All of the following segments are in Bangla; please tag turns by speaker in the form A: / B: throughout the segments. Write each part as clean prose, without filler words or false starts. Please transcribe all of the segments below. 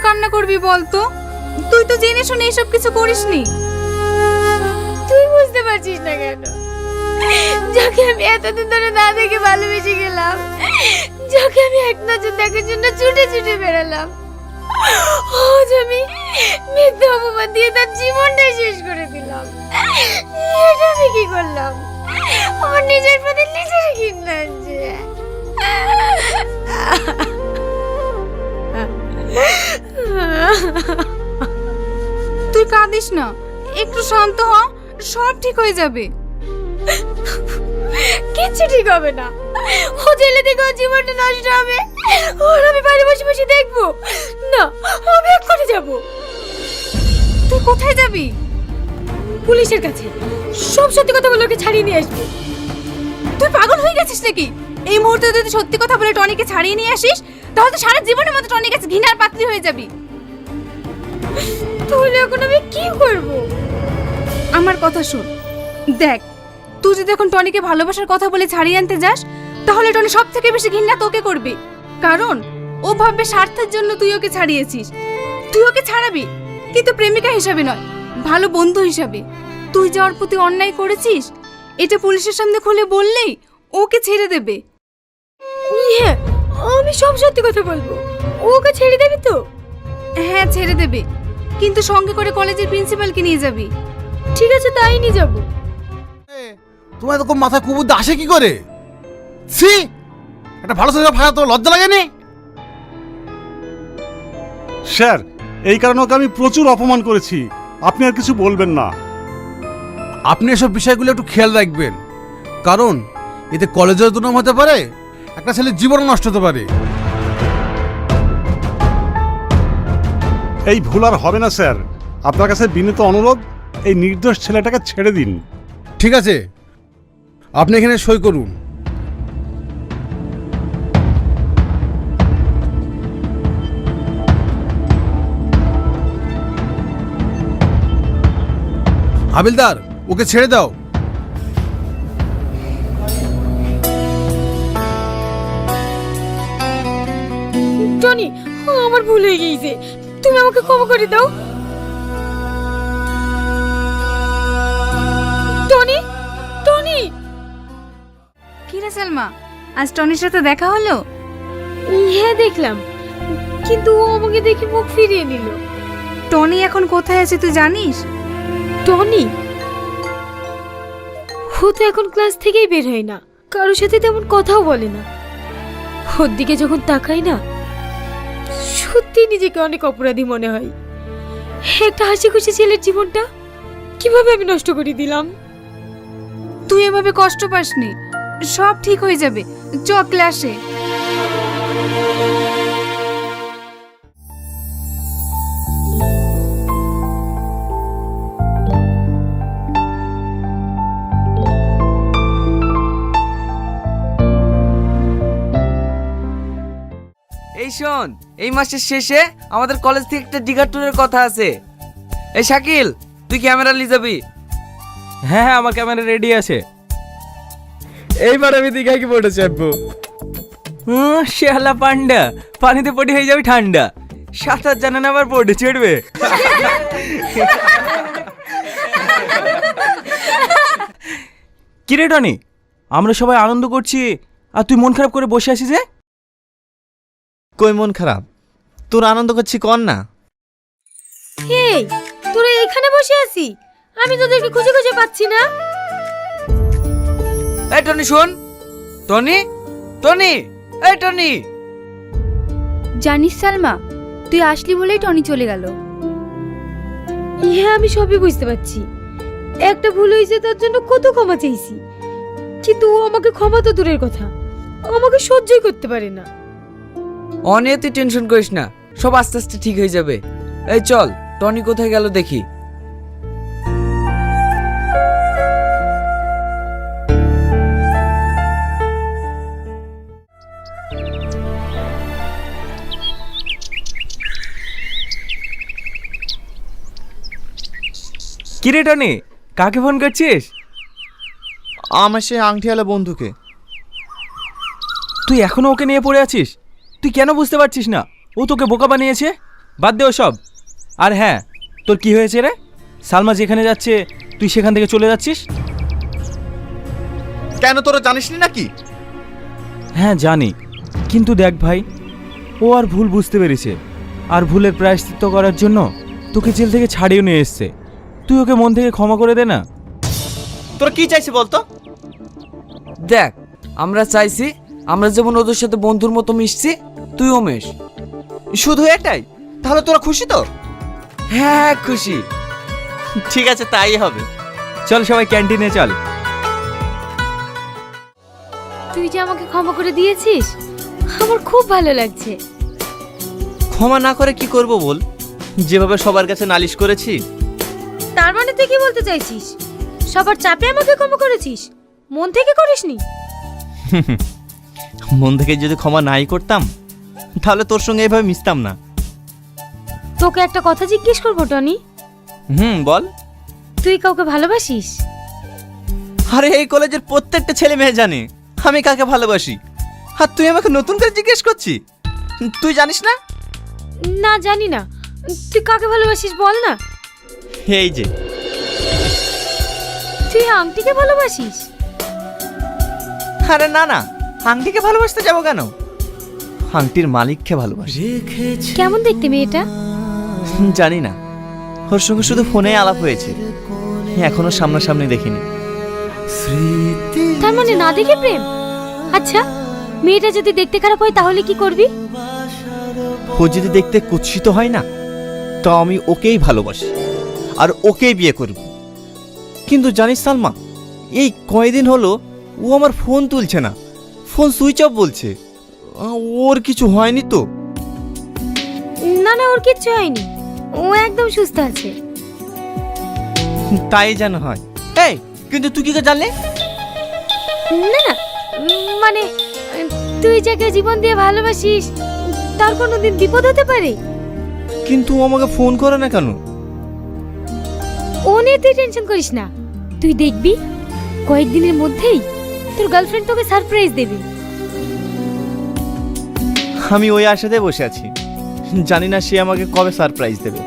A: কান্না করবি বলতো? তুই তো জেনে শুনে এসব কিছু করিসনি।
B: তুই বুঝতে পারছিস না কেন? যাকে আমি এতদিন ধরে না দেখে ভালোবেসে গেলাম, যাকে আমি এক নজর দেখার জন্য ছুটে ছুটে বেড়ালাম, আজ আমি মিথ্যা অপমান দিয়ে তার জীবনটাই শেষ করে দিলাম। এটা আমি কি করলাম? আমার নিজের প্রতি নিজেরই ঘৃণা আছে।
A: তুই কাঁদিস না, একটু শান্ত হ, সব ঠিক হয়ে যাবে।
B: কিচ্ছু ঠিক হবে না। ও জেলে থেকে ওর জীবনটা নষ্ট হবে, ওর আমি বাড়ি বসে বসে দেখবো না। আমি এক্ষুনি যাবো।
A: তুই কোথায় যাবি?
B: পুলিশের কাছে সব সত্যি কথা বলে ওকে ছাড়িয়ে নিয়ে আসবো।
A: তুই পাগল হয়ে গেছিস নাকি? এই মুহূর্তে যদি সত্যি কথা বলে টনিকে ছাড়িয়ে নিয়ে আসিস, তাহলে তো সারা জীবনের মতো টনির কাছে ঘৃণার পাত্রী হয়ে যাবি।
B: তাহলে এখন আমি কি করব?
A: আমার কথা শোন, দেখ, তুই যদি এখন টনিকে ভালোবাসার কথা বলে ছাড়িয়ে আনতে যাস, তাহলে টনি সব থেকে বেশি ঘৃণা তোকে করবে। কারণ ও ভাববে স্বার্থের জন্য তুই ওকে ছাড়িয়েছিস। তুই ওকে ছাড়াবি, কিন্তু প্রেমিকা হিসাবে নয়, ভালো বন্ধু হিসাবে। তুই যাওয়ার প্রতি অন্যায় করেছিস, এটা পুলিশের সামনে খুলে বললেই ওকে ছেড়ে দেবে।
B: হ্যাঁ, আমি সব সত্যি কথা বলবো। ওকে ছেড়ে দেবি তো?
A: হ্যাঁ, ছেড়ে দেবে, কিন্তু সঙ্গে করে কলেজের প্রিন্সিপালকে নিয়ে যাবি।
B: ঠিক আছে, তাই নিয়ে যাবো।
C: তোমার এরকম মাথায় কুবুদ্ধি আসে কি করে? ছি, একটা ভালো ছেলে ভাড়া তো লজ্জা লাগেনি?
D: স্যার, এই কারণে ওকে আমি প্রচুর অপমান করেছি, আপনি আর কিছু বলবেন না।
C: আপনি এসব বিষয়গুলো একটু খেয়াল রাখবেন, কারণ এতে কলেজের দুর্নাম হতে পারে, একটা ছেলের জীবন নষ্ট হতে পারে।
D: এই ভুল আর হবে না স্যার, আপনার কাছে বিনীত অনুরোধ, এই নির্দোষ ছেলেটাকে ছেড়ে দিন।
C: ঠিক আছে, আপনি এখানে সই করুন। হাবিলদার, ওকে ছেড়ে দাও।
B: টনি, আমার ভুল হয়ে গিয়েছে, তুমি আমাকে ক্ষমা করে দাও। Tony, Tony.
A: কি রে সালমা, আজ টনির সাথে দেখা হলো?
B: হ্যাঁ, দেখলাম, কিন্তু ও আমাকে দেখে মুখ ফিরিয়ে নিল।
A: টনি এখন কোথায় আছে তুই জানিস?
B: টনি ও তো এখন ক্লাস থেকেই বের হয় না, কারোর সাথে তেমন কথাও বলে না। ওর দিকে যখন তাকাই না, সত্যি নিজেকে অনেক অপরাধী মনে হয়। একটা হাসি খুশি ছেলের জীবনটা কিভাবে আমি নষ্ট করে দিলাম।
A: তুই এভাবে কষ্ট পাসনি, সব ঠিক হয়ে যাবে। চ ক্লাসে।
E: এই শোন, এই মাসের শেষে আমাদের কলেজ থেকে একটা দিঘা ট্যুরের কথা আছে। এই শাকিল, তুই ক্যামেরা নিয়ে যাবি?
F: হ্যাঁ হ্যাঁ, আমার ক্যামেরা রেডি আছে। এইবার আমি দীঘায় কি পড়ে চাপবো? শেহালা পান্ডা, পানিতে পড়ে হয়ে যাবে ঠান্ডা। সাঁতার জানে না আবার পড়ে চড়বে। কিরে টনি, আমরা সবাই আনন্দ করছি আর তুই মন খারাপ করে বসে আছিস যে?
G: কই মন খারাপ? তোর আনন্দ করছি কর না।
B: এই, তোরা এখানে বসে আছি, আমি তোদেরকে খুঁজে খুঁজে পাচ্ছি না।
E: এই টনি শোন, টনি, টনি, এই টনি।
A: জানিস সালমা, তুই আসলি বলেই টনি চলে গেল।
B: হ্যাঁ, আমি সবই বুঝতে পারছি। একটা ভুল হয়েছে, তার জন্য কত ক্ষমা চাইছি, কিন্তু ও আমাকে ক্ষমা তো দূরের কথা, আমাকে সহ্যই করতে পারে না।
E: অনেক তুই টেনশন করিস না, সব আস্তে আস্তে ঠিক হয়ে যাবে। এই চল, টনি কোথায় গেল দেখি।
F: কিরে টনি, কাকে ফোন করছিস?
G: আমার সেই আংটিওয়ালা বন্ধুকে।
F: তুই এখনো ওকে নিয়ে পড়ে আছিস? তুই কেন বুঝতে পারছিস না ও তোকে বোকা বানিয়েছে? বাদ দে ওসব। আর হ্যাঁ, তোর কি হয়েছে রে? সালমা যেখানে যাচ্ছে তুই সেখান থেকে চলে যাচ্ছিস?
G: কেন, তোরা জানিস নি নাকি?
F: হ্যাঁ জানি, কিন্তু দেখ ভাই, ও আর ভুল বুঝতে পেরেছে, আর ভুলের প্রায়শ্চিত্ত করার জন্য তোকে জেল থেকে ছাড়িয়ে নিয়ে এসছে। তুই ওকে মন থেকে ক্ষমা করে দে না।
G: তোরা কি চাইছিস বলতো?
E: দেখ, আমরা চাইছি আমরা যেমন ওদের সাথে বন্ধুর মতো মিশছি, তুইও মেশ।
G: শুধু এটাই? তাহলে তোরা খুশি তো?
E: হ্যাঁ খুশি।
G: ঠিক আছে, তাই হবে।
F: চল সবাই ক্যান্টিনে চল।
B: তুই যে আমাকে ক্ষমা করে দিয়েছিস, আমার খুব ভালো লাগছে।
G: ক্ষমা না করে কি করব বল? যেভাবে সবার কাছে নালিশ করেছি।
B: তার মানে তুই কি বলতে চাইছিস? সবার চাপে আমাকে ক্ষমা করেছিস, মন থেকে করিসনি?
G: মন থেকে যদি ক্ষমা নাই করতাম তাহলে তোর সঙ্গে এভাবে মিশতাম না।
B: তোকে একটা কথা জিজ্ঞেস করবো টনি,
G: বল।
B: তুই কাউকে ভালোবাসিস?
G: আরে এই কলেজের প্রত্যেকটা ছেলে মেয়ে জানে আমি কাকে ভালোবাসি, আর তুই আমাকে নতুন করে জিজ্ঞেস করছিস? তুই জানিস না?
B: না জানি না, তুই কাকে ভালোবাসিস বল না।
G: এই যে।
B: তুই আংটিকে ভালোবাসিস?
G: আরে না না, আংটিকে ভালোবাসতে যাবো কেন? আংটির মালিককে ভালোবাসি।
B: কেমন দেখতে মেয়েটা?
G: জানি না, ওর সঙ্গে শুধু ফোনে আলাপ হয়েছে, এখনো সামনাসামনি দেখিনি।
B: তার মানে না দেখে প্রেম? আচ্ছা, মেয়েটা যদি দেখতে খারাপ হয় তাহলে কি করবি?
G: ও যদি দেখতে কুৎসিত হয় না, তো আমি ওকেই ভালোবাসি আর ওকেই বিয়ে করব। কিন্তু জানিস সালমা, এই কয়দিন হলো ও আমার ফোন তুলছে না, ফোন সুইচ অফ বলছে। ওর কিছু হয়নি তো?
B: না না, ওর কিচ্ছু হয়নি, ও একদম সুস্থ আছে।
G: তাই যেন হয়। এই, কিন্তু তুই কি করে জানলে?
B: না না, মানে তুই যাকে জীবন দিয়ে ভালোবাসিস তার কোনোদিন বিপদ হতে পারে?
G: কিন্তু ও আমাকে ফোন করে না কেন?
B: ও নিয়ে তুই টেনশন করিস না, তুই দেখবি কয়েকদিনের মধ্যেই তোর গার্লফ্রেন্ড তোকে সারপ্রাইজ দেবে।
G: আমি ওই আশাতে বসে আছি, জানি না সে আমাকে কবে সারপ্রাইজ দেবে।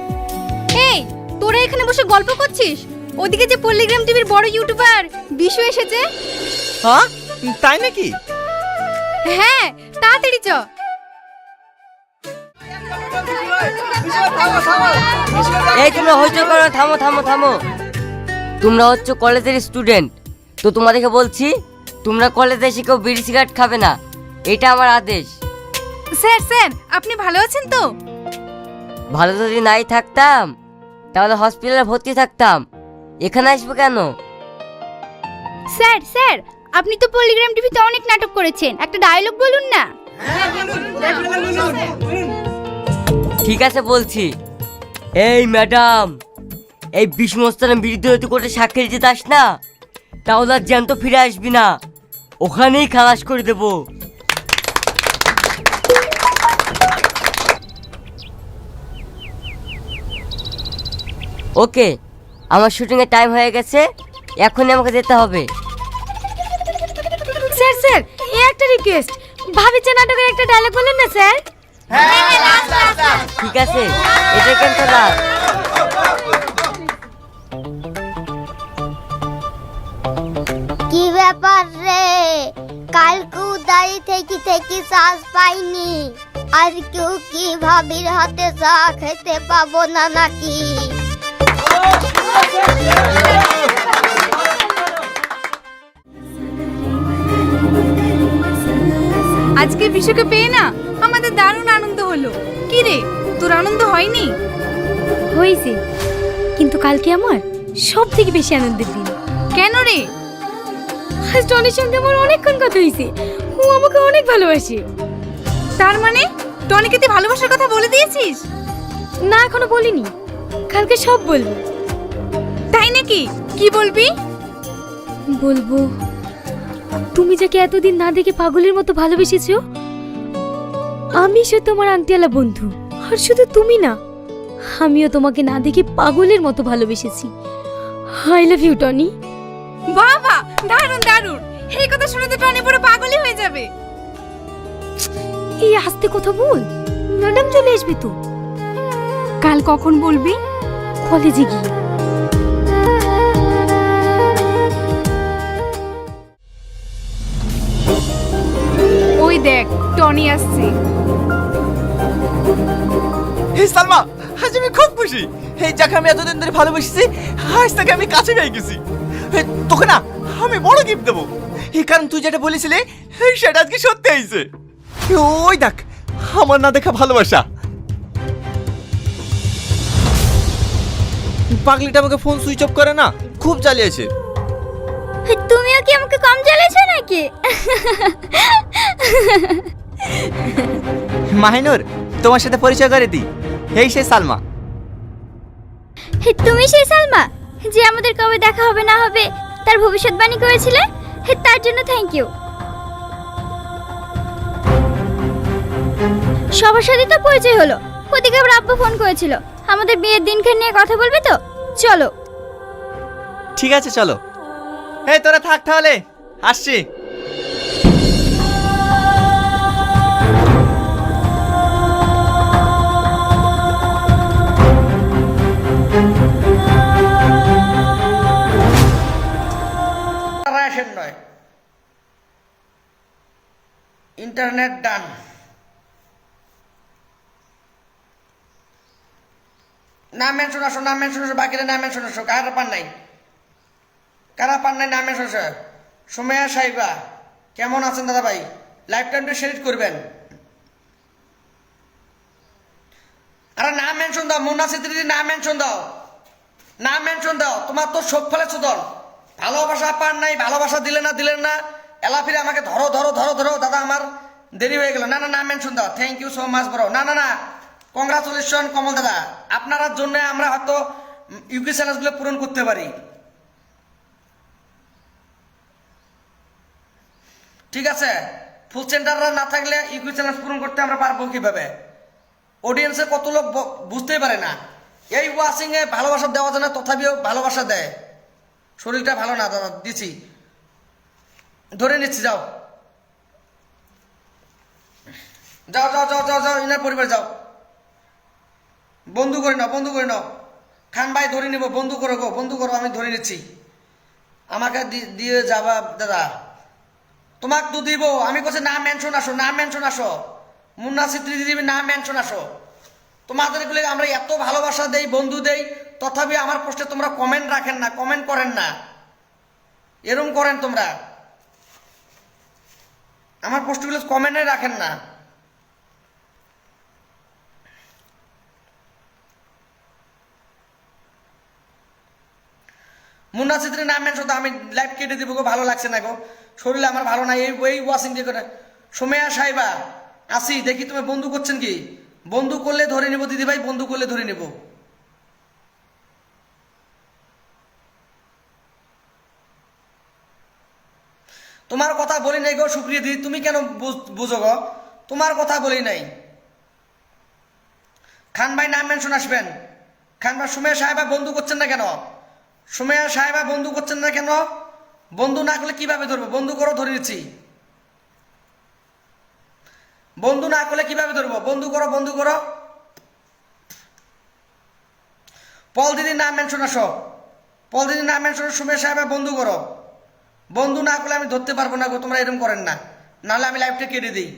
A: এই, তোরা এখানে বসে গল্প করছিস, ওদিকে যে পল্লিগ্রাম টিভির বড় ইউটিউবার বিশু এসেছে।
G: হ্যাঁ, তাই নাকি?
A: হ্যাঁ, তাড়াতাড়ি চ।
H: এই তোমরা হইচই করো না, থামো থামো থামো। তোমরা হচ্ছে কলেজের স্টুডেন্ট, তো তোমাদেরকে বলছি তোমরা কলেজে এসে কেউ বিড়ি সিগারেট খাবে না, এটা আমার আদেশ।
A: স্যার স্যার, আপনি ভালো আছেন তো?
H: ভালো যদি নাই থাকতাম তাহলে হসপিটালে ভর্তি থাকতাম, এখানে আসবো কেন?
A: স্যার স্যার, আপনি তো পল্লিগ্রাম টিভিতে অনেক নাটক করেছেন, একটা ডায়লগ বলুন না।
H: ঠিক আছে বলছি। এই ম্যাডাম, এই বিষ্ণুস্থানের বিরুদ্ধে যদি কোর্টে সাক্ষী দিতে যাস না তাহলে আর জ্যান্ত ফিরে আসবি না, ওখানেই খালাস করে দেবো। ওকে, আমার শুটিং এর টাইম হয়ে গেছে, এখনই আমাকে যেতে হবে।
B: স্যার স্যার, এই একটা রিকোয়েস্ট, ভাবিছে নাটকের একটা ডায়লগ বলুন না স্যার।
H: ঠিক আছে, এটা কেন লাস্ট?
I: কি ব্যাপার রে, কালকে উদারি থেকে থেকে শ্বাস পাইনি, আর কেউ কি ভাবির হাতে চা খেতে পাবো না নাকি?
A: আজকে বিশুকে পেয়ে না আমাদের দারুণ আনন্দ হলো। কি রে, তোর আনন্দ হয়নি?
B: হয়েছে, কিন্তু কালকে আমার সব থেকে বেশি আনন্দের দিন।
A: কেন রে?
B: আজ টনির সঙ্গে আমার অনেকক্ষণ কথা হয়েছে, ও আমাকে অনেক ভালোবাসে।
A: তার মানে টনিকে তুই ভালোবাসার কথা বলে দিয়েছিস?
B: না, এখনো বলিনি, কালকে সব বলবো।
A: তাই নাকি? কি বলবি?
B: বলবো তুমি যাকে এতদিন না দেখে পাগলের মতো ভালোবেসেছো, আমি সে তোমার আংটিওয়ালা বন্ধু। আর শুধু তুমি না, আমিও তোমাকে না দেখে পাগলের মতো ভালোবেসেছি। I love you Tony.
A: বাবা, দারুণ দারুণ, এই কথা শুনে তো টনি পুরো পাগলই হয়ে যাবে।
B: এই আস্তে কথা বল, ম্যাডাম চলে আসবে তো।
A: কাল কখন বলবি?
B: কলেজে গিয়ে।
A: ওই দেখ টনি আসছে।
G: হে সালমা, আজ আমি খুব খুশি। এই যাকে আমি এতদিন ধরে ভালোবেসেছি, আজ তাকে আমি কাছে পেয়ে গেছি। তোকে না আমি বড় গিফট দেবো, এই কারণ তুই যেটা বলেছিলি সেটা আজকে সত্যি হয়েছে। ওই দেখ আমার না দেখা ভালোবাসা। পাগলিটা আমাকে ফোন সুইচ অফ করে না, খুব জ্বালিয়েছে।
B: তুমিও কি আমাকে কম জ্বালিয়েছো নাকি?
G: মাহিনুর, তোমার সাথে পরিচয় করে দিই, এই সে সালমা।
B: তুমি সেই সালমা যে আমাদের কবে দেখা হবে না হবে তার ভবিষ্যৎবাণী করেছিলে? তার জন্য থ্যাংক ইউ। সবার সাথে তো পরিচয় হলো, ওদিকে আবার আব্বু ফোন করেছিল আমাদের বিয়ের দিনখান নিয়ে কথা বলবে তো। চলো।
G: ঠিক আছে চলো। এই তোরা থাক তাহলে, আসছি।
J: রেশন নয়, ইন্টারনেট ডান। নাম মেনশন আসো, নাম মেনশন আসো, বাকিরা নাম মেনশন আসো। কারা পান নাই, কারা পান নাই নাম মেনশন আসো। সুমেয়া সাইবা কেমন আছেন দাদা ভাই? লাইফ টাইমটা শেয়ার করবেন। আরে নাম মেনশন দাও, মুন্না সিদ্দিকী নাম মেনশন দাও, নাম মেনশন দাও। তোমার তো শোক ফেলেছো দল। ভালোবাসা পান নাই, ভালোবাসা দিলেন না এলাফিরে আমাকে ধরো ধরো ধরো ধরো। দাদা আমার দেরি হয়ে গেল। না না নাম মেনশন দাও। Thank you so much bro. না না না, কংগ্রাচুলেশন কমল দাদা, আপনার জন্য আমরা হয়তো ইউকে চ্যালেঞ্জগুলো পূরণ করতে পারি। ঠিক আছে, ফুল সেন্টাররা না থাকলে ইউকে চ্যালেঞ্জ পূরণ করতে আমরা পারবো কিভাবে? অডিয়েন্সে কত লোক বুঝতেই পারে না এই ওয়াচিং এ ভালোবাসা দেওয়া যায় না, তথাপিও ভালোবাসা দেয়। শরীরটা ভালো না দাদা, দিচ্ছি, ধরে নিচ্ছি। যাও যাও যাও যাও যাও যাও, ইনার পরিবার যাও, বন্ধু করে নাও, বন্ধু করে নাও। খান ভাই ধরে নিব, বন্ধু করো গো, বন্ধু করো, আমি ধরে নিচ্ছি। আমাকে দিয়ে যাবা দাদা, তোমাকে তো দিব। আমি বলছি নাম মেনশন আসো, নাম মেনশন আসো। মুন্না সিদ্দিকী দিবি, নাম মেনশন আসো। তোমাদেরগুলো আমরা এত ভালোবাসা দেই, বন্ধু দেই, তথাপি আমার পোস্টে তোমরা কমেন্ট রাখেন না, কমেন্ট করেন না। এরম করেন তোমরা, আমার পোস্টগুলো কমেন্টে রাখেন না। মুন্না সিদ্দিকী নাম মেনশন তো আমি লাইভ কেটে দিব গো, ভালো লাগছে না গো, শরীরে আমার ভালো নাই এই ওয়াশিং দিয়ে করে। সোমেয়া সাইবা আসি, দেখি তুমি বন্ধু করছেন কি? বন্ধু করলে ধরে নেব দিদি ভাই, বন্ধু করলে ধরে নেব। তোমার কথা বলি নাই গো সুপ্রিয়া দিদি, তুমি কেন বুঝো গো? তোমার কথা বলি নাই। খান ভাই নাম মেনশন আসবেন। খান ভাই সুমেয়া সাহেবা বন্ধু করছেন না কেন? সুমেয়া সাহেবা বন্ধু করছেন না কেন? বন্ধু না করলে কিভাবে ধরবো? বন্ধু করো, ধরে নিচ্ছি। বন্ধু না করলে কিভাবে ধরবো? বন্ধু করো, বন্ধু করো। পল দিদির নাম মেনশন আসো, পল দিদির নাম মেনশন। সুমেয়া সাহেবা বন্ধু করো, বন্ধু না করলে আমি ধরতে পারবো না গো, তোমরা এরকম করেন না, নাহলে আমি লাইভটা কেটে দিই।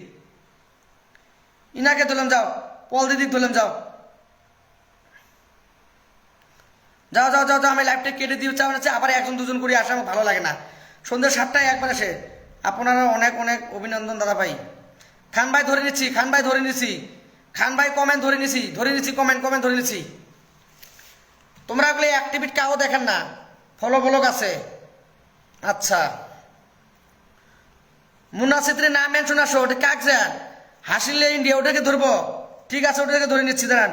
J: ইনাকে ধরলাম, যাও পল দিদি ধরলাম, যাও যাও যাও যাও যাও, আমি লাইভটা কেটে দিয়ে চাও না, আবার একজন দুজন করে আসে, আমার ভালো লাগে না। সন্ধ্যা 7টায় একবার আসে। আপনারা অনেক অনেক অভিনন্দন দাদা ভাই। খান ভাই ধরে নিচ্ছি, খান ভাই ধরে নিচ্ছি, খান ভাই কমেন্ট ধরে নিচ্ছি, ধরে নিচ্ছি, কমেন্ট কমেন্ট ধরে নিচ্ছি। তোমরা ওগুলো অ্যাক্টিভিটি কাও দেখেন না, ফলো ফলো আছে। আচ্ছা, মুন্না সিদ্দিকীর নাম মেনশন আসো, ওটা কাক যান হাসিলে ইন্ডিয়া, ওটাকে ধরবো। ঠিক আছে, ওটাকে ধরে নিচ্ছি, দাঁড়ান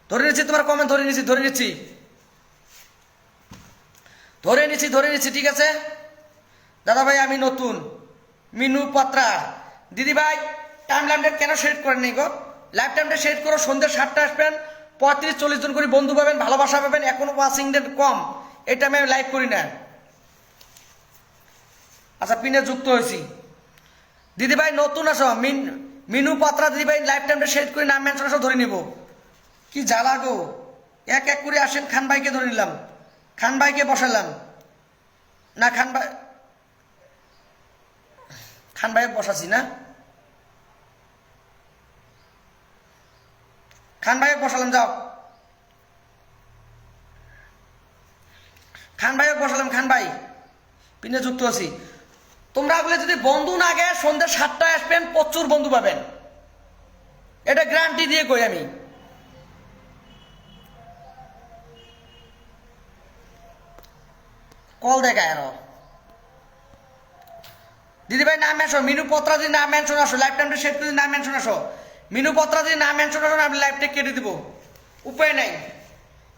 J: ধরে নিচ্ছি, তোমার কমেন্ট ধরে নিচ্ছি, ধরে নিচ্ছি, ধরে নিচ্ছি, ধরে নিচ্ছি। ঠিক আছে দাদা ভাই, আমি নতুন মিনু পাত্রা। দিদি ভাই টাইম লাইনটা কেন সেট করেন নি গো? লাইভ টাইমটা সেট করো, সন্ধ্যে 7টা আসবেন, 35-40 জন করে বন্ধু পাবেন, ভালোবাসা পাবেন। এখন ওয়াচিং ডেট কম, এটা আমি লাইভ করি না। আচ্ছা, পিনে যুক্ত হয়েছি। দিদি ভাই নতুন আসো, মিনু পাত্রা দিদি ভাই লাইফ টাইমটা শেয়ার করে নাম মেনশন সব ধরে নিব। কি জ্বালা গো, এক এক করে আসেন। খান ভাইকে ধরে নিলাম, খান ভাইকে বসালাম না, খান ভাই বসাছি না, খান ভাইকে বসালাম, যাও খান ভাইকে বসালাম। খান ভাই পিনে যুক্ত আছি। তোমরা বলে যদি বন্ধু না গে সন্ধ্যে 7টায় আসবেন, প্রচুর বন্ধু পাবেন, এটা গ্যারান্টি দিয়ে কই আমি। কল দেখায় আরো দিদি ভাই নাম মেনশন, মিনু পত্রা যদি নাম মেনশন আসো, লাইফ টাইমটা সেট করে নাম মেনশন আসো, মিনু পত্রা যদি নাম মেনশন আসো, আমি লাইফটা কেটে দিব, উপায় নাই।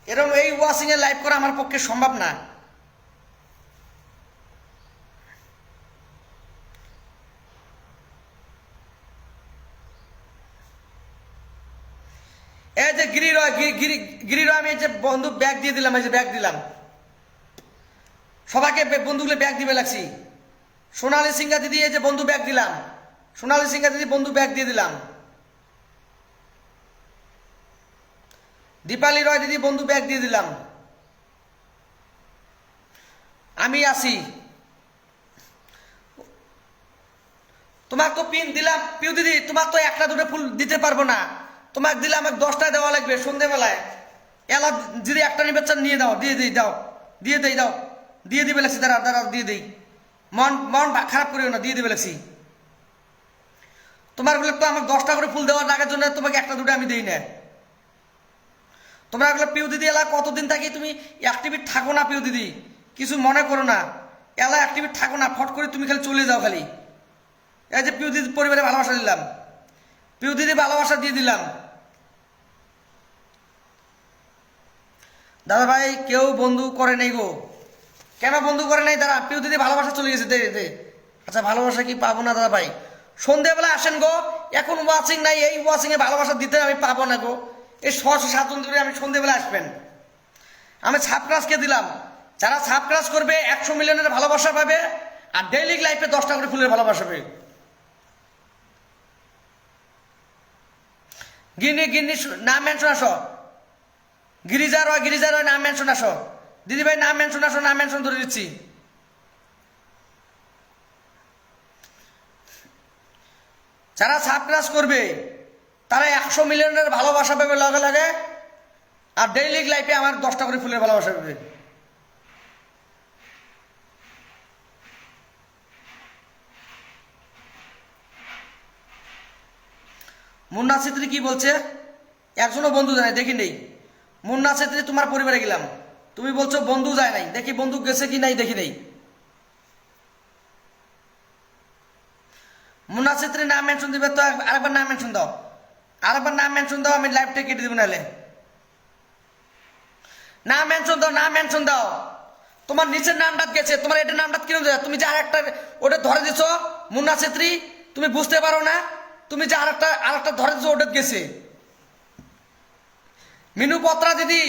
J: এরকম এই ওয়াশিং এ লাইভ করা আমার পক্ষে সম্ভব না। এই যে গিরিরয় আমি এই যে বন্ধু ব্যাগ দিয়ে দিলাম, এই যে ব্যাগ দিলাম সবাইকে, বন্ধুগুলো ব্যাগ দিবে লাগছি। সোনালী সিংহা দিদি এই যে বন্ধু ব্যাগ দিলাম, সোনালী সিংহা দিদি বন্ধু ব্যাগ দিয়ে দিলাম। দীপালি রয় দিদি বন্ধু ব্যাগ দিয়ে দিলাম। আমি আসি, তোমাকে তো পিন দিলাম। পিউ দিদি তোমাকে তো একটা দুটো ফুল দিতে পারবো না, তোমাকে দিলে আমাকে 10টায় দেওয়া লাগবে সন্ধ্যেবেলায়। এলা যদি একটা নিবে চান নিয়ে দাও, দিয়ে দিই, দাও দিয়ে দেই, দাও দিয়ে দিবে লাগছি, দাঁড়া দিয়ে দিই, মন খারাপ করিও না, দিয়ে দিবে লাগছি। তোমার বলে তো আমাকে 10টা করে ফুল দেওয়ার আগের জন্য তোমাকে একটা দুটো আমি দিই না। তোমরা এগুলো পিউ দিদি এলা কতদিন থাকি তুমি অ্যাক্টিভিট থাকো না, পিউ দিদি কিছু মনে করো না, এলা অ্যাক্টিভিট থাকো না, ফট করে তুমি খালি চলে যাও খালি। এই যে পিউ দিদি পরিবারে ভালোবাসা দিলাম, পিউ দিদি ভালোবাসা দিয়ে দিলাম। দাদা ভাই কেউ বন্ধু করে নাই গো, কেন বন্ধু করে নাই? দাদা পিউ দিদি ভালোবাসা চলে গেছে, দে। আচ্ছা ভালোবাসা কি পাবো না দাদা ভাই? সন্ধ্যেবেলা আসেন গো, এখন ওয়াচিং নাই, এই ওয়াচিং এ ভালোবাসা দিতে আমি পাবো না গো। এই 600-7 ধরে আমি সন্ধ্যেবেলা আসবেন। আমি সাবক্রাসকে দিলাম, যারা সাবক্রাস করবে 100 মিলিয়নের ভালোবাসা পাবে, আর ডেইলি লাইফে 10টা করে ফুলের ভালোবাসা পাবে। গিন্নি নাম মেনশন আসো, গিরিজা রয় নাম মেনশন আসো, দিদি ভাই নাম মেনশন আসো, নাম মেনশন ধরে দিচ্ছি। যারা সাবক্রাস করবে তারা 100 মিলিয়নের ভালোবাসা পাবে লগে লগে, আর ডেইলি লাইফে আমার 10টা করে ফুলের ভালোবাসা পাবে। মুন্না ছেত্রী কি বলছে? একজনও বন্ধু যায় নাই, দেখি নেই। মুন্না ছেত্রী তোমার পরিবারে গেলাম, তুমি বলছো বন্ধু যায় নাই, দেখি বন্ধু গেছে কি নাই, দেখি নেই। মুন্না ছেত্রী নাম মেনশন দিবে তো, আরেকবার নাম মেনশন দাও, আরেকবার নাম মেনশন দাও, আমি লাইভটা কেটে দিব নাহলে। নাম মেনশন দাও, তোমার নিচের নামটা গেছে, তোমার এটা নামটা কিনে দেয়, তুমি যে আরেকটা ওটা ধরে দিছ মুন্না ছেত্রী, তুমি বুঝতে পারো না, তুমি যে আরেকটা ধরে দিছো ওটা গেছে। মিনু পত্রা দিদি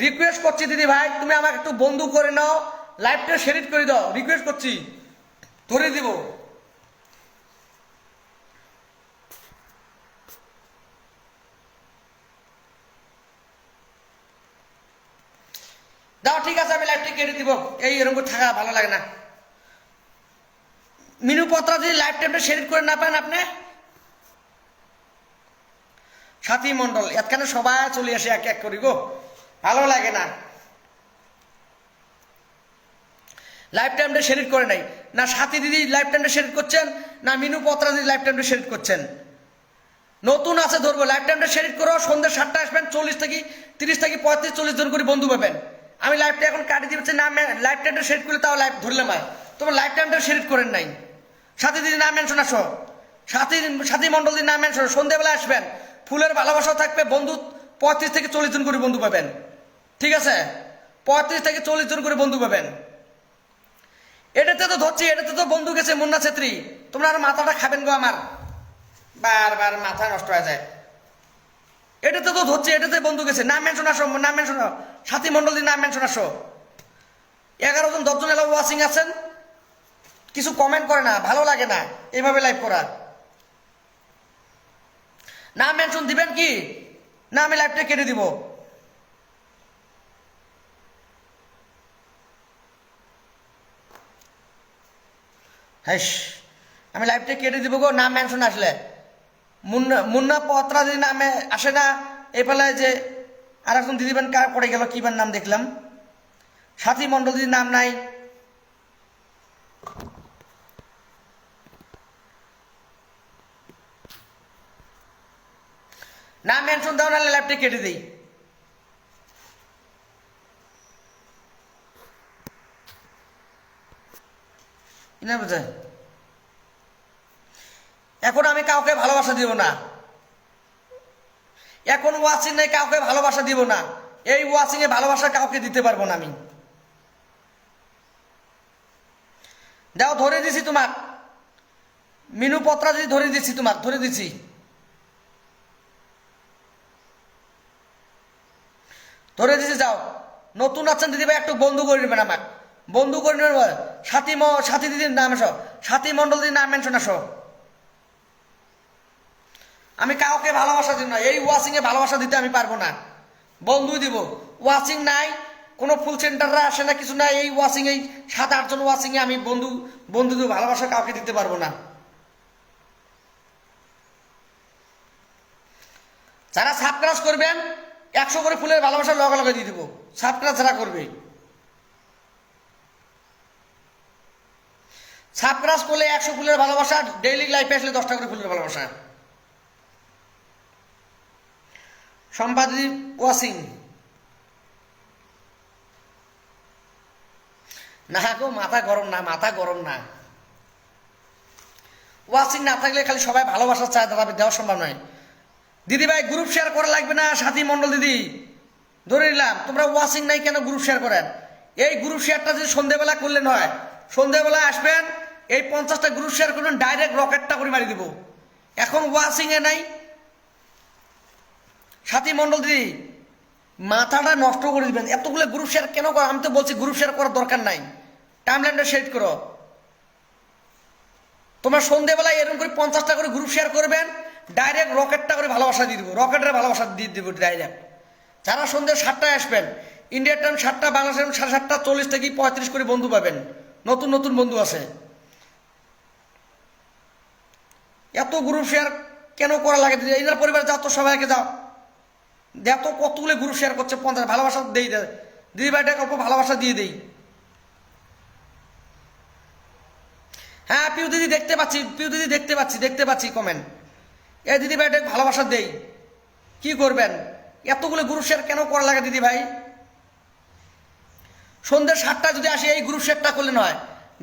J: রিকোয়েস্ট করছি, দিদি ভাই তুমি আমাকে একটু বন্ধু করে নাও, লাইভটা শেয়ার করে দাও, রিকোয়েস্ট করছি, ধরে দিব। দাও ঠিক আছে, আমি লাইভটা কেটে দিব, এই এরকম থাকা ভালো লাগে না। মিনু পত্রা যদি লাইভ টাইমটা শেয়ার করে না পান আপনি, সাথী মন্ডল এতখানে সবাই চলে আসে এক এক করি গো, ভালো লাগে না। লাইভ টাইমটা শেয়ার করে নাই, না সাথী দিদি লাইভ টাইমটা শেয়ার করছেন, না মিনু পত্রা দিদি লাইভ টাইমটা শেয়ার করছেন। নতুন আছে ধরবো, লাইভ টাইমটা শেয়ার করো, সন্ধ্যে 7টায় আসবেন, 40 থেকে 30 থেকে 35 40 জন করে বন্ধু পাবেন। আমি লাইভটা এখন কাটি দিচ্ছি, না লাইভ টাইমটা শেয়ার করলে তাও লাইভ ধরলাম, তোমার লাইভ টাইমটা শেয়ার করেন নাই। সাথী দিদি নাম মেনশন আসো, সাথী মন্ডল দিদি নাম মেনশন, সন্ধ্যেবেলা আসবেন, ফুলের ভালোবাসাও থাকবে, বন্ধু 35 থেকে 40 জন করে বন্ধু পাবেন, ঠিক আছে? 35 থেকে 40 জন করে বন্ধু পাবেন। এটাতে তো ধরছি, এটাতে তো বন্ধু গেছে মুন্না ছেত্রী, তোমরা আর মাথাটা খাবেন গো, আমার বারবার মাথা নষ্ট হয়ে যায়। এটাতে তো ধরছি, এটাতে বন্ধু গেছে, নাম মেনশন আসো, নাম মেনশন, সাথী মন্ডল দিন নাম মেনশন আসো। 11 জন 10 জন এলাকা ওয়াচিং আছেন, কিছু কমেন্ট করে না, ভালো লাগে না এইভাবে লাইভ করা। নাম মেনশন দিবেন কি না আমি লাইভটা কেটে দিব? হ্যাঁ, আমি লাইভটা কেটে দিব গো নাম মেনশন আসলে। মুন্না মুন্না পত্রা যদি নামে আসে না, এই পেলায় যে আর একজন দিদিবেন কার পড়ে গেল, কিবার নাম দেখলাম, সাথী মণ্ডল দিদির নাম নাই। নাম মেনশন দাও, নাহলে লাইভটা কেটে দিই। না বুঝে, এখন আমি কাউকে ভালোবাসা দিব না, এখন ওয়াচিং নেই, কাউকে ভালোবাসা দিব না। এই ওয়াচিং এ ভালোবাসা কাউকে দিতে পারবো না আমি। দাও, ধরে দিছি তোমার মিনু পত্রা যদি ধরে দিছি, তোমার ধরে দিছি। ধরে দিছি, যাও। নতুন আছেন দিদি ভাই, একটু বন্ধু করে নেবেন, আমার বন্ধু করে নেবেন। সাথী দিদির নাম আসো, সাথী মণ্ডল দিদির নাম মেনশন আসো। আমি কাউকে ভালোবাসা দিব না, এই ওয়াচিং এ ভালোবাসা দিতে আমি পারবো না, বন্ধুই দিব। ওয়াচিং নাই, কোনো ফুল সেন্টাররা আসে না, কিছু নাই। এই ওয়াচিং এই 7-8 জন ওয়াচিং এ আমি বন্ধু দিব, ভালোবাসা কাউকে দিতে পারবো না। যারা সাবস্ক্রাইব করবেন 100 করে ফুলের ভালোবাসা লগে লগে দিয়ে দিব, সাবস্ক্রাইব যারা করবে। সাবস্ক্রাইব করলে 100 ফুলের ভালোবাসা, ডেইলি লাইফে আসলে 10টা করে ফুলের ভালোবাসা। সম্পাদিত ওয়াচিং না গো, মাথা গরম না, মাথা গরম না। ওয়াচিং না থাকলে খালি সবাই ভালোবাসা চায়, দাদা দেওয়া সম্ভব নয়। দিদি ভাই গ্রুপ শেয়ার করা লাগবে না, সাথী মণ্ডল দিদি ধরে নিলাম। তোমরা ওয়াচিং নাই কেন গ্রুপ শেয়ার করেন? এই গ্রুপ শেয়ারটা যদি সন্ধ্যেবেলা করলে নয়, সন্ধ্যেবেলা আসবেন, এই 50টা গ্রুপ শেয়ার করবেন, ডাইরেক্ট রকেটটা করে মারি দিব। এখন ওয়াচিং এ নাই। সাথী মণ্ডল দিদি মাথাটা নষ্ট করে দিবেন, এতগুলো গ্রুপ শেয়ার কেন করো? আমি তো বলছি গ্রুপ শেয়ার করার দরকার নাই, টাইমলাইনটা সেট করো। তোমরা সন্ধ্যেবেলায় এরকম করে 50টা করে গ্রুপ শেয়ার করবেন, ডাইরেক্ট রকেটটা করে ভালোবাসা দিয়ে দিব, রকেটের ভালোবাসা দিয়ে দিব ডাইরেক্ট। যারা সন্ধ্যে 7টায় আসবেন, ইন্ডিয়ার টাইম 7টা, বাংলাদেশ টাইম 7:30 থেকে 35 করে বন্ধু পাবেন, নতুন নতুন বন্ধু আছে। এত গ্রুপ শেয়ার কেন করা লাগে? এনার পরিবারে যাও তো, সবাইকে যাও, দেখো কতগুলো গ্রুপ শেয়ার করছে। 50 ভালোবাসা দেই, দিদি ভাইটা অল্প ভালোবাসা দিয়ে দেই। হ্যাঁ পিউ দিদি দেখতে পাচ্ছি, পিউ দিদি দেখতে পাচ্ছি কমেন্ট। এই দিদি ভাইটা ভালোবাসা দেই, কি করবেন? এতগুলো গ্রুপ শেয়ার কেন করা লাগে দিদি ভাই? সন্ধ্যে 7টায় যদি আসি, এই গ্রুপ শেয়ারটা করলে নয়,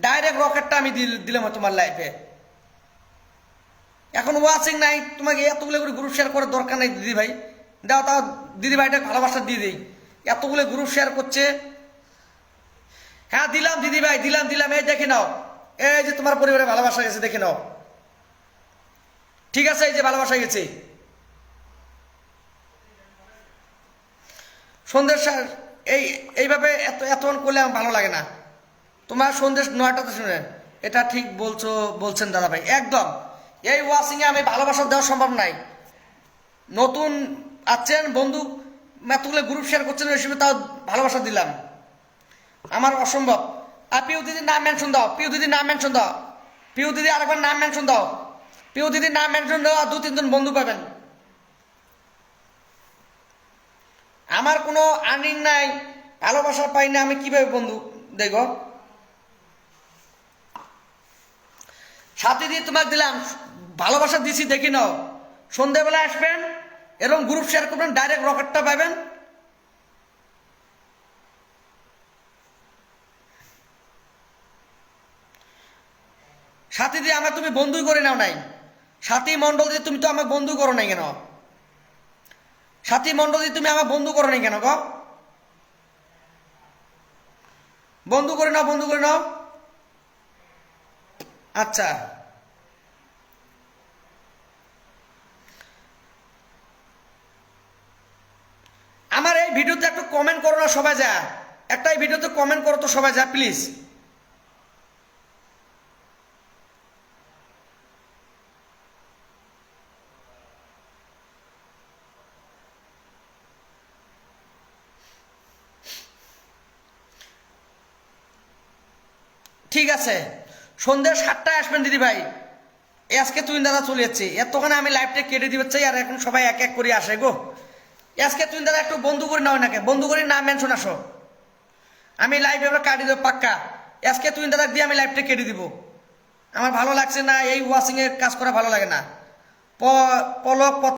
J: ডাইরেক্ট রকেটটা আমি দিলাম তোমার লাইফে। এখন ওয়াচিং নাই, তোমাকে এতগুলো করে গ্রুপ শেয়ার করার দরকার নেই দিদি ভাই। দাও, তাও দিদি ভাইটা ভালোবাসা দিয়ে দেই, এতগুলো গ্রুপ শেয়ার করছে। হ্যাঁ দিলাম দিদি ভাই, দিলাম। এই দেখে নাও, এই যে তোমার পরিবারে ভালোবাসা গেছে, দেখে নাও। ঠিক আছে, এই যে ভালোবাসা গেছে। সন্ধ্যের এইভাবে এতক্ষণ করলে আমার ভালো লাগে না। তোমার সন্ধ্যে 9টাতে শুনেন, এটা ঠিক বলছেন দাদা ভাই, একদম। এই ওয়াচিং এ আমি ভালোবাসা দেওয়া সম্ভব নাই। নতুন আছেন বন্ধু, এতগুলো গ্রুপ শেয়ার করছেন, ওই সময় তাও ভালোবাসা দিলাম, আমার অসম্ভব। আর পিউ দিদির নাম মেনশন দাও, পিউ দিদির নাম মেনশন দাও, পিউ দিদি আরেকবার নাম মেনশন দাও, পিউ দিদির নাম মেনশন দাও, আর 2-3 জন বন্ধু পাবেন। আমার কোনো আর্নিং নাই, ভালোবাসা পাই না, আমি কিভাবে বন্ধু দেখো? সাথে দিয়ে তোমাকে দিলাম, ভালোবাসা দিছি, দেখি নাও। সন্ধ্যাবেলা আসবেন, এরকম গ্রুপ শেয়ার করবেন, ডাইরেক্ট রকেটটা পাবেন। সাথী দিয়ে আমার তুমি বন্ধুই করে নাও নাই। সাথী মণ্ডল দিয়ে তুমি তো আমার বন্ধু করো নাই কেন? সাথী মণ্ডল দিয়ে তুমি আমার বন্ধু করো নাই কেন গো? বন্ধু করে নাও। আচ্ছা, আমার এই ভিডিওতে একটু কমেন্ট করো না সবাই, যা একটা এই ভিডিওতে কমেন্ট করো তো সবাই, যা প্লিজ। ঠিক আছে, সন্ধ্যে 7টায় আসবেন দিদি ভাই। আজকে তুই দাদা চলে যাচ্ছে, এতক্ষণে আমি লাইভটা কেটে দিতে চাই, আর এখন সবাই এক এক করে আসে গো। আজকে তুই দাদা একটু বন্ধু করে নাও নাকি, বন্ধু করে নাম মেনশন আসো, আমি লাইভ এবার কাটি দেবো পাক্কা। আজকে তুই দাদা দিয়ে আমি লাইভটা কেটে দিব, আমার ভালো লাগছে না, এই ওয়াশিংয়ের কাজ করা ভালো লাগে না। পলক